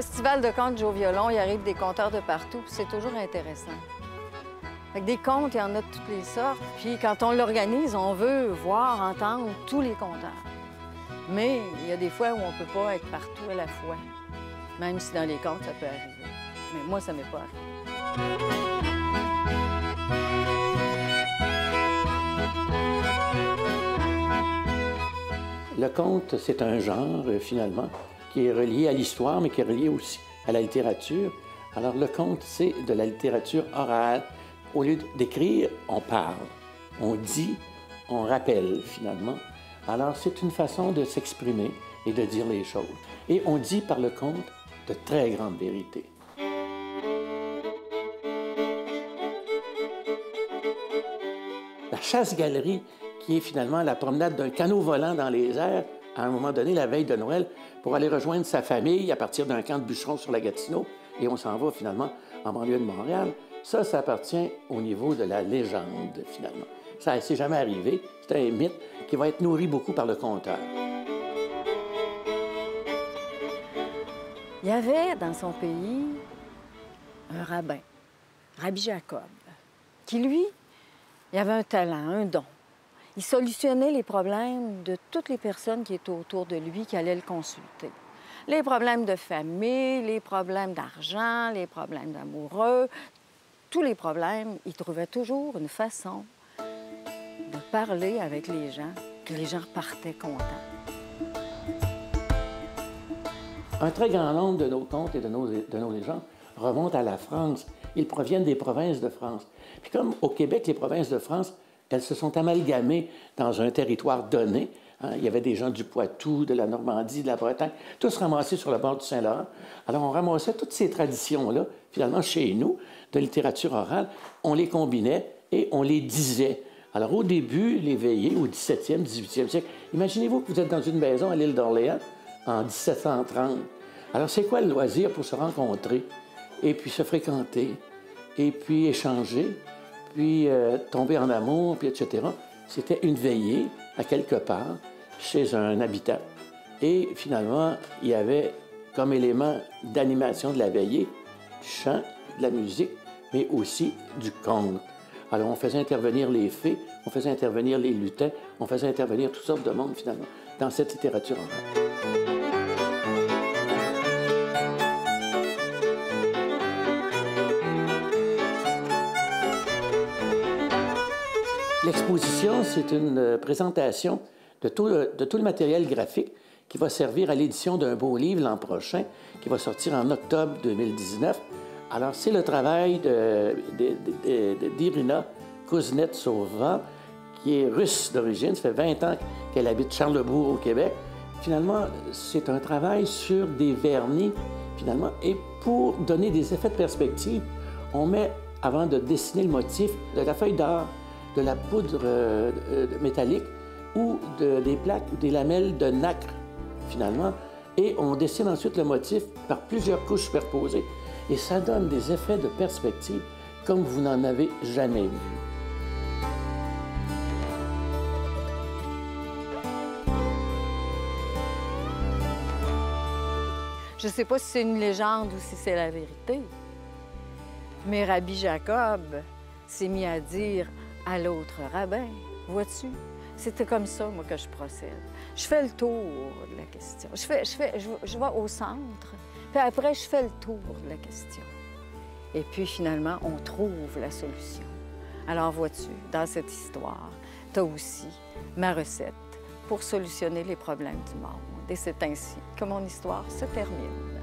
festival de contes au violon, il arrive des conteurs de partout, puis c'est toujours intéressant. Fait que des contes, il y en a de toutes les sortes. Puis quand on l'organise, on veut voir, entendre tous les conteurs. Mais il y a des fois où on ne peut pas être partout à la fois. Même si dans les contes, ça peut arriver. Mais moi, ça m'est pas arrivé. Le conte, c'est un genre, finalement, qui est relié à l'histoire, mais qui est relié aussi à la littérature. Alors, le conte, c'est de la littérature orale. Au lieu d'écrire, on parle, on dit, on rappelle, finalement. Alors, c'est une façon de s'exprimer et de dire les choses. Et on dit par le conte de très grandes vérités. La chasse-galerie, qui est finalement la promenade d'un canot volant dans les airs, à un moment donné, la veille de Noël, pour aller rejoindre sa famille à partir d'un camp de bûcherons sur la Gatineau, et on s'en va finalement en banlieue de Montréal. Ça appartient au niveau de la légende, finalement. Ça ne s'est jamais arrivé. C'est un mythe qui va être nourri beaucoup par le conteur. Il y avait dans son pays un rabbin, Rabbi Jacob, qui, lui, il avait un talent, un don. Il solutionnait les problèmes de toutes les personnes qui étaient autour de lui, qui allaient le consulter. Les problèmes de famille, les problèmes d'argent, les problèmes d'amoureux, tous les problèmes, il trouvait toujours une façon de parler avec les gens, que les gens repartaient contents. Un très grand nombre de nos contes et de nos légendes remontent à la France. Ils proviennent des provinces de France. Puis comme au Québec, les provinces de France, elles se sont amalgamées dans un territoire donné. Hein? Il y avait des gens du Poitou, de la Normandie, de la Bretagne, tous ramassés sur le bord du Saint-Laurent. Alors on ramassait toutes ces traditions-là, finalement chez nous, de littérature orale, on les combinait et on les disait. Alors au début, les veillées, au 17e, 18e siècle, imaginez-vous que vous êtes dans une maison à l'île d'Orléans en 1730. Alors c'est quoi le loisir pour se rencontrer et puis se fréquenter et puis échanger, puis tomber en amour, puis etc. C'était une veillée à quelque part chez un habitant. Et finalement, il y avait comme élément d'animation de la veillée du chant, de la musique, mais aussi du conte. Alors on faisait intervenir les fées, on faisait intervenir les lutins, on faisait intervenir toutes sortes de monde finalement dans cette littérature orale. L'exposition, c'est une présentation de tout le matériel graphique qui va servir à l'édition d'un beau livre l'an prochain, qui va sortir en octobre 2019. Alors, c'est le travail d'Irina Kuznetsova, qui est russe d'origine. Ça fait 20 ans qu'elle habite Charlesbourg, au Québec. Finalement, c'est un travail sur des vernis, finalement, et pour donner des effets de perspective, on met, avant de dessiner le motif, de la feuille d'or, de la poudre métallique ou des plaques ou des lamelles de nacre, finalement, et on dessine ensuite le motif par plusieurs couches superposées. Et ça donne des effets de perspective comme vous n'en avez jamais vu. Je ne sais pas si c'est une légende ou si c'est la vérité, mais Rabbi Jacob s'est mis à dire à l'autre rabbin, vois-tu, c'était comme ça, moi, que je procède. Je fais le tour de la question. Je vais au centre, puis après, je fais le tour de la question. Et puis, finalement, on trouve la solution. Alors, vois-tu, dans cette histoire, tu as aussi ma recette pour solutionner les problèmes du monde. Et c'est ainsi que mon histoire se termine.